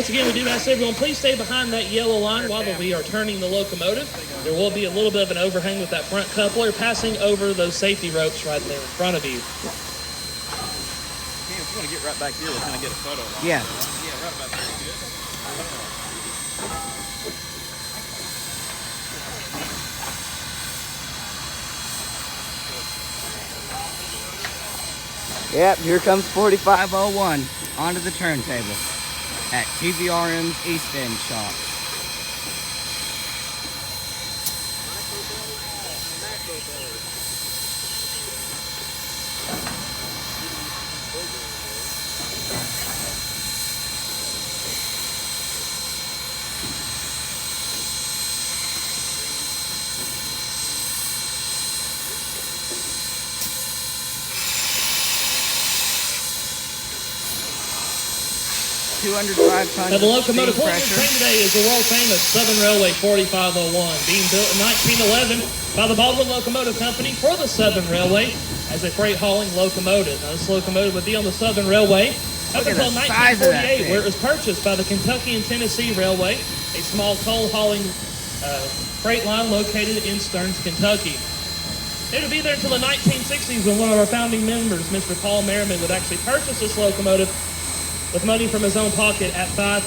once again, we do ask everyone, please stay behind that yellow line while we are turning the locomotive. There will be a little bit of an overhang with that front coupler passing over those safety ropes right there in front of you. If you want to get right back here, we'll kind of get a photo. Yeah. Yeah, right back there. Good. Yep, here comes 4501 onto the turntable at TVRM's East End shop. Now, the locomotive pulling your train today is the world-famous Southern Railway 4501, being built in 1911 by the Baldwin Locomotive Company for the Southern Railway as a freight hauling locomotive. Now, this locomotive would be on the Southern Railway up until 1948, where it was purchased by the Kentucky and Tennessee Railway, a small coal hauling freight line located in Stearns, Kentucky. It would be there until the 1960s when one of our founding members, Mr. Paul Merriman, would actually purchase this locomotive with money from his own pocket at $5,000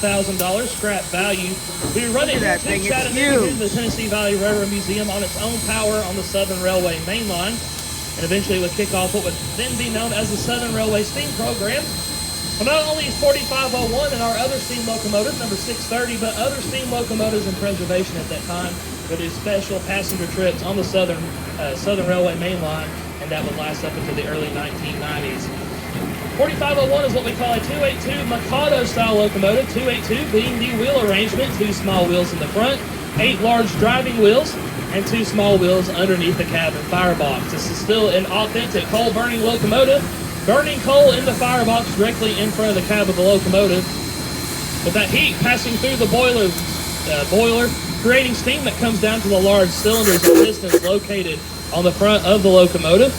scrap value. We were running here to Chattanooga to the Tennessee Valley Railroad Museum on its own power on the Southern Railway main line, and eventually would kick off what would then be known as the Southern Railway Steam Program. Well, not only is 4501 and our other steam locomotive, number 630, but other steam locomotives in preservation at that time would do special passenger trips on the Southern Railway main line, and that would last up until the early 1990s. 4501 is what we call a 282 Mikado-style locomotive, 282 being the wheel arrangement, 2 small wheels in the front, 8 large driving wheels, and 2 small wheels underneath the cabin firebox. This is still an authentic coal-burning locomotive, burning coal in the firebox directly in front of the cab of the locomotive, with that heat passing through the boiler, creating steam that comes down to the large cylinders and pistons located on the front of the locomotive.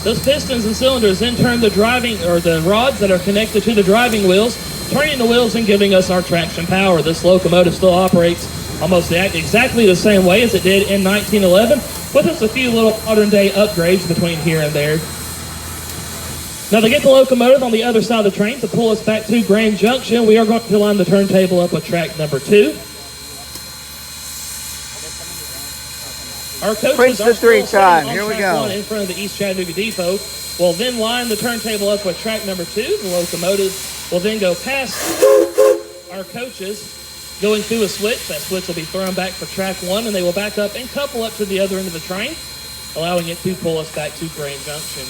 Those pistons and cylinders then turn the rods that are connected to the driving wheels, turning the wheels and giving us our traction power. This locomotive still operates almost exactly the same way as it did in 1911, with just a few little modern day upgrades between here and there. Now, to get the locomotive on the other side of the train to pull us back to Grand Junction, we are going to line the turntable up with track number 2. Our coaches are still sitting on track 1 in front of the East Chattanooga Depot. We'll then line the turntable up with track number 2. The locomotive will then go past our coaches, going through a switch. That switch will be thrown back for track 1, and they will back up and couple up to the other end of the train, allowing it to pull us back to Grand Junction.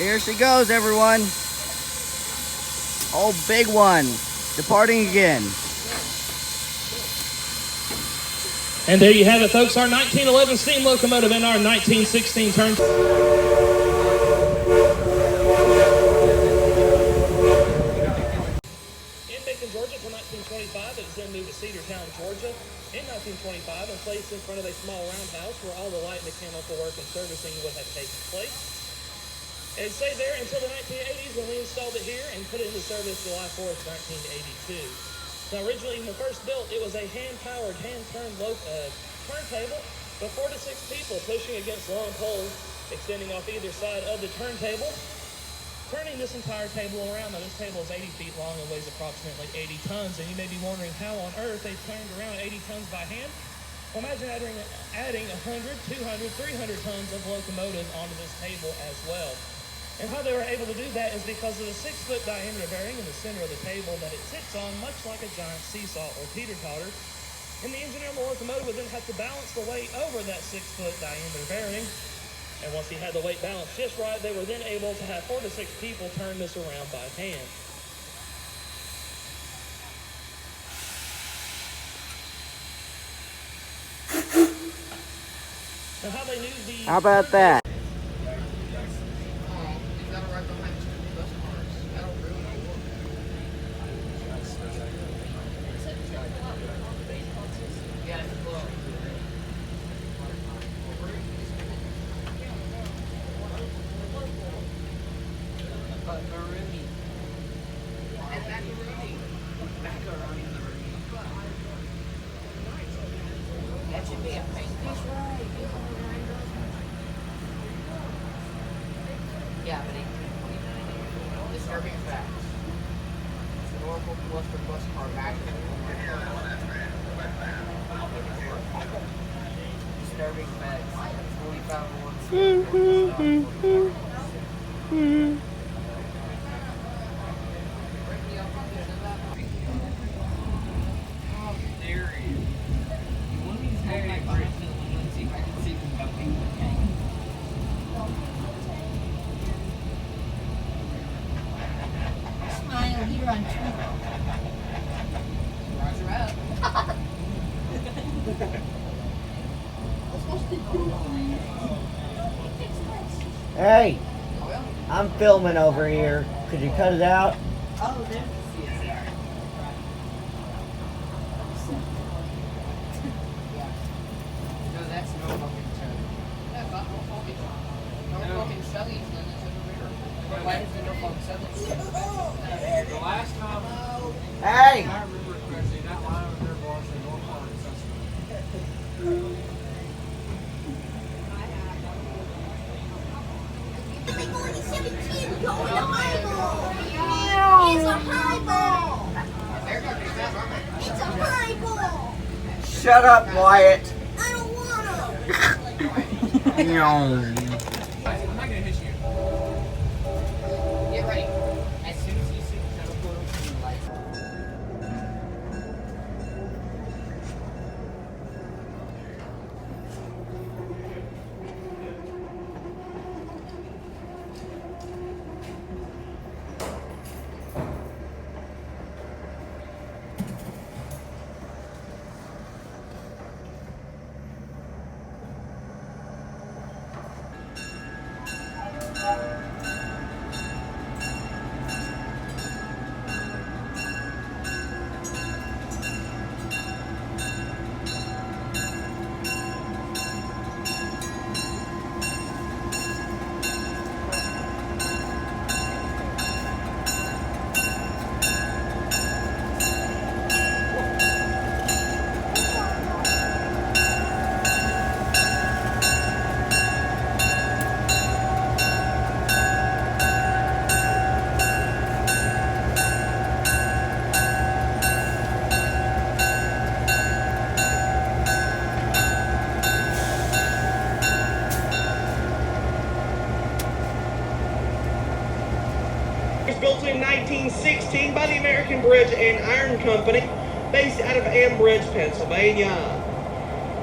Here she goes, everyone. Oh, big one. Departing again. And there you have it, folks, our 1911 steam locomotive and our 1916 turntable. In Macon, Georgia, until 1925, it was then moved to Cedartown, Georgia in 1925 and placed in front of a small roundhouse where all the light mechanical work and servicing would have taken place. It stayed there until the 1980s when we installed it here and put it into service July 4th, 1982. Now, originally, when first built, it was a hand-powered, hand-turned turntable with 4 to 6 people pushing against long poles extending off either side of the turntable, turning this entire table around. Now, this table is 80 feet long and weighs approximately 80 tons, and you may be wondering how on earth they turned around 80 tons by hand. Well, imagine adding 100, 200, 300 tons of locomotive onto this table as well. And how they were able to do that is because of the 6-foot diameter bearing in the center of the table that it sits on, much like a giant seesaw or teeter-totter. And the engineer on the locomotive would then have to balance the weight over that 6-foot diameter bearing. And once he had the weight balanced just right, they were then able to have 4 to 6 people turn this around by hand. Now, how they knew the... How about that? Yeah, but disturbing facts. The Norfolk Western bus car back. Disturbing facts. 45 Smile here on Twitter. Roger up. Hey, I'm filming over here. Could you cut it out? Oh, there's No, that's no fucking show. That's not no fucking Shelley's in this over here. Why is there no fucking Southern? The last time Hey! I remember correctly, that line over there was the North Park Assessment. like only 17 going to highball. It's a highball. It's a highball. Shut up, Wyatt. I don't want to. No. I'm not gonna hit you. Get ready. As soon as you see the shuttle portal, turn the lights on. It was built in 1916 by the American Bridge and Iron Company, based out of Ambridge, Pennsylvania.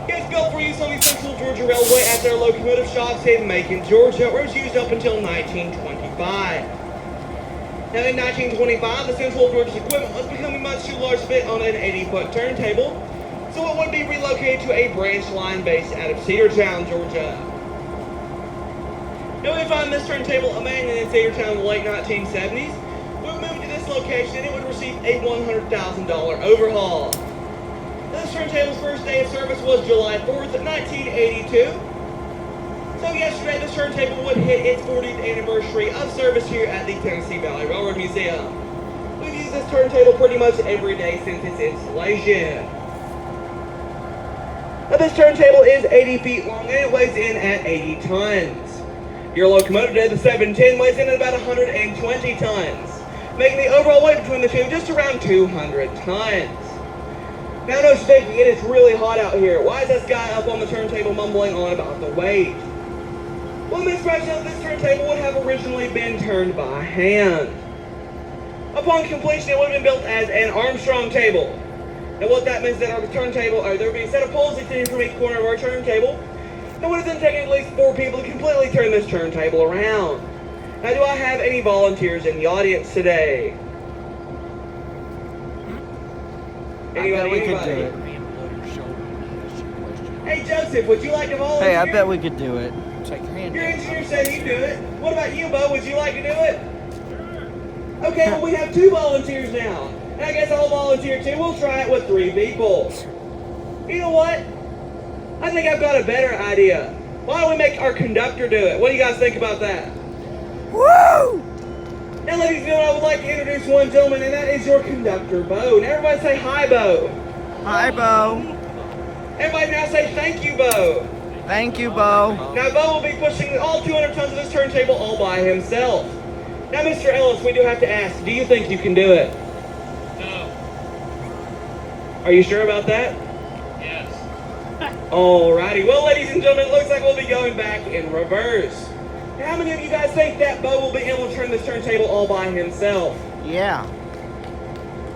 It was built for use on the Central Georgia Railway at their locomotive shops in Macon, Georgia, where it was used up until 1925. Now in 1925, the Central Georgia's equipment was becoming much too large to fit on an 80-foot turntable, so it would be relocated to a branch line based out of Cedartown, Georgia. Now we find this turntable abandoned in Cedartown in the late 1970s. We would move to this location and it would receive a $100,000 overhaul. This turntable's first day of service was July 4th, 1982. So yesterday this turntable would hit its 40th anniversary of service here at the Tennessee Valley Railroad Museum. We've used this turntable pretty much every day since its installation. Now this turntable is 80 feet long and it weighs in at 80 tons. Your locomotive today, the 710, weighs in at about 120 tons, making the overall weight between the two just around 200 tons. Now no speaking, it is really hot out here. Why is this guy up on the turntable mumbling on about the weight? Well, Miss President, this turntable would have originally been turned by hand. Upon completion, it would have been built as an Armstrong table. And what that means is that our turntable, there would be a set of poles extending from each corner of our turntable. It would have then taken at least 4 people to completely turn this turntable around. Now, do I have any volunteers in the audience today? Anybody? Hey, Joseph, would you like to volunteer? Hey, I bet we could do it. Take your hand Your down. engineer said he'd do it. What about you, Bo? Would you like to do it? Okay, well, we have 2 volunteers now. And I guess I'll volunteer too. We'll try it with 3 people. You know what? I think I've got a better idea. Why don't we make our conductor do it? What do you guys think about that? Woo! Now, ladies and gentlemen, I would like to introduce one gentleman, and that is your conductor, Bo. Now, everybody say hi, Bo. Hi, Bo. Everybody now say thank you, Bo. Thank you, Bo. Now, Bo will be pushing all 200 tons of this turntable all by himself. Now, Mr. Ellis, we do have to ask, do you think you can do it? No. Are you sure about that? Yes. Alrighty. Well, ladies and gentlemen, it looks like we'll be going back in reverse. Now, how many of you guys think that Bo will be able to turn this turntable all by himself? Yeah.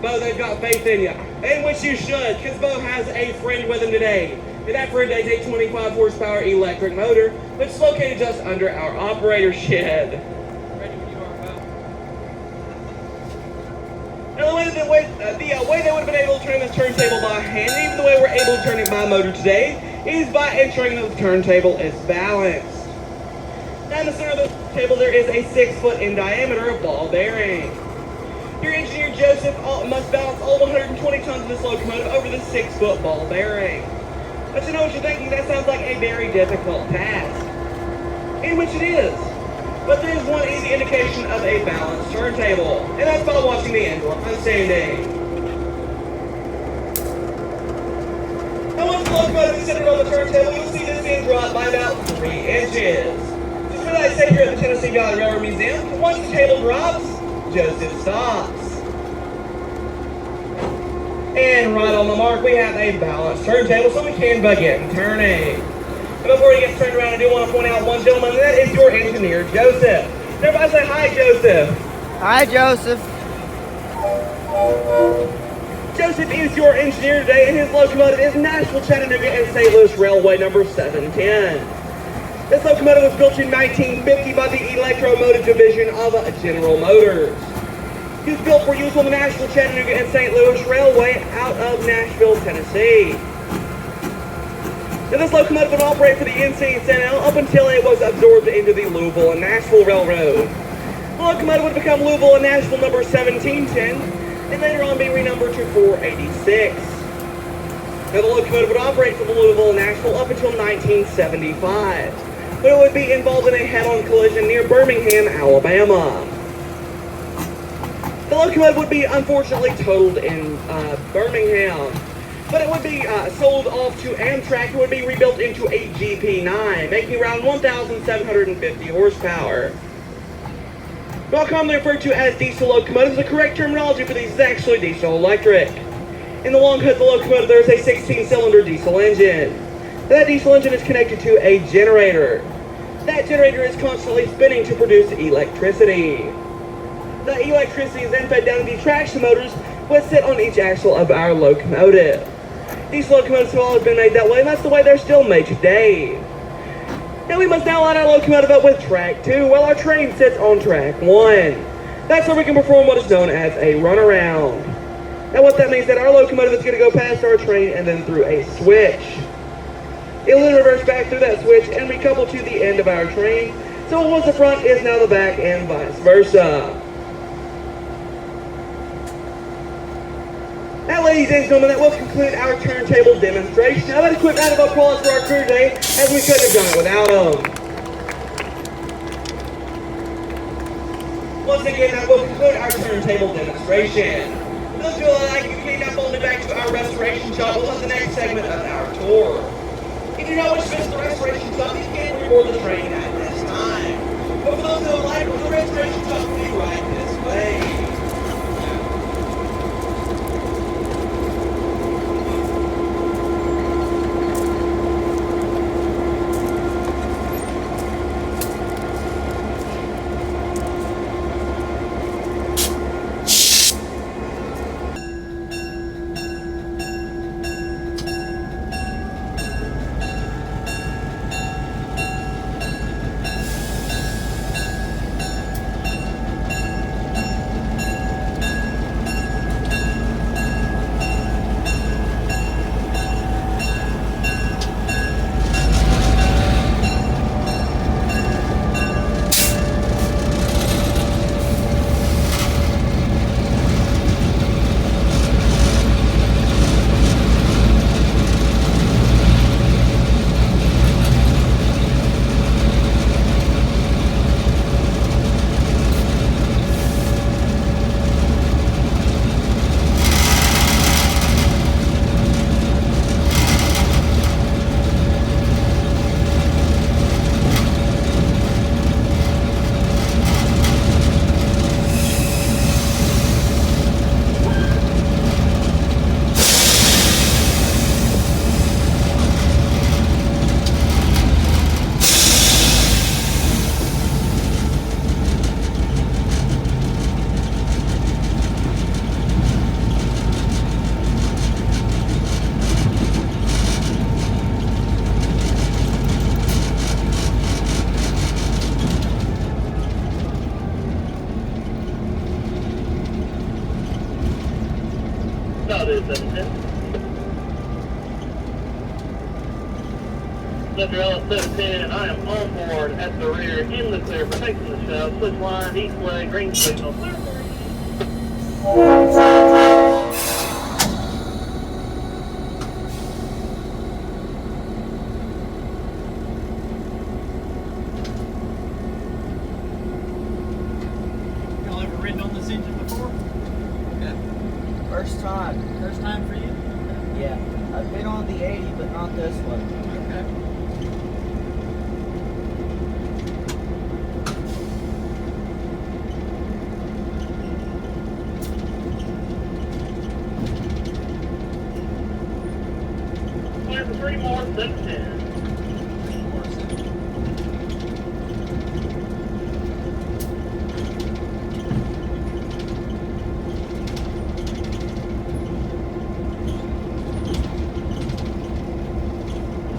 Bo, they've got faith in you. In which you should, because Bo has a friend with him today. And that friend is a 25 horsepower electric motor, which is located just under our operator shed. Ready when you are, Bo. Now, the way they would have been able to turn this turntable by hand, even the way we're able to turn it by motor today, is by ensuring that the turntable is balanced. Now, in the center of the table, there is a 6 foot in diameter ball bearing. Your engineer, Joseph, must balance all 120 tons of this locomotive over the 6 foot ball bearing. But you know what you're thinking, that sounds like a very difficult task. In which it is. But there is one easy indication of a balanced turntable, and that's by watching the end line standing. Now once the locomotive is centered on the turntable, you'll see this being dropped by about 3 inches. Just what I say here at the Tennessee Valley Railroad Museum, once the table drops, Joseph stops. And right on the mark, we have a balanced turntable, so we can begin turning. And before he gets turned around, I do want to point out one gentleman, and that is your engineer, Joseph. Everybody say hi, Joseph. Hi, Joseph. Joseph is your engineer today, and his locomotive is Nashville, Chattanooga, and St. Louis Railway number 710. This locomotive was built in 1950 by the Electromotive Division of General Motors. He was built for use on the Nashville, Chattanooga, and St. Louis Railway out of Nashville, Tennessee. Now, this locomotive would operate for the NC&CNL up until it was absorbed into the Louisville and Nashville Railroad. The locomotive would become Louisville and Nashville number 1710, and later on be renumbered to 486. Now, the locomotive would operate for the Louisville and Nashville up until 1975, but it would be involved in a head-on collision near Birmingham, Alabama. The locomotive would be unfortunately totaled in Birmingham, but it would be sold off to Amtrak. It would be rebuilt into a GP9, making around 1,750 horsepower. While commonly referred to as diesel locomotives, the correct terminology for these is actually diesel electric. In the long hood of the locomotive, there is a 16-cylinder diesel engine. That diesel engine is connected to a generator. That generator is constantly spinning to produce electricity. The electricity is then fed down to the traction motors, which sit on each axle of our locomotive. These locomotives have always been made that way, and that's the way they're still made today. Now we must now line our locomotive up with track 2, while our train sits on track 1. That's where we can perform what is known as a runaround. Now what that means is that our locomotive is going to go past our train and then through a switch. It will then reverse back through that switch and recouple to the end of our train, so once the front is now the back and vice versa. Now, ladies and gentlemen, that will conclude our turntable demonstration. Now, let us quick round of applause for our crew today, as we couldn't have done it without them. Once again, that will conclude our turntable demonstration. For those who like, you can now fold it back to our restoration shop. We'll have the next segment of our tour. If you know which is the restoration shop, you can reboard the train at this time. But for those who like, the restoration shop will be right this way. WL 710, and I am on board at the rear in the clear, protecting the shell. Switch line, east leg, green signal. Y'all ever ridden on this engine before? First time. First time for you? Yeah. I've been on the 80, but not this one. Okay. Clear for 3 more, 710.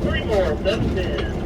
3 more, 710.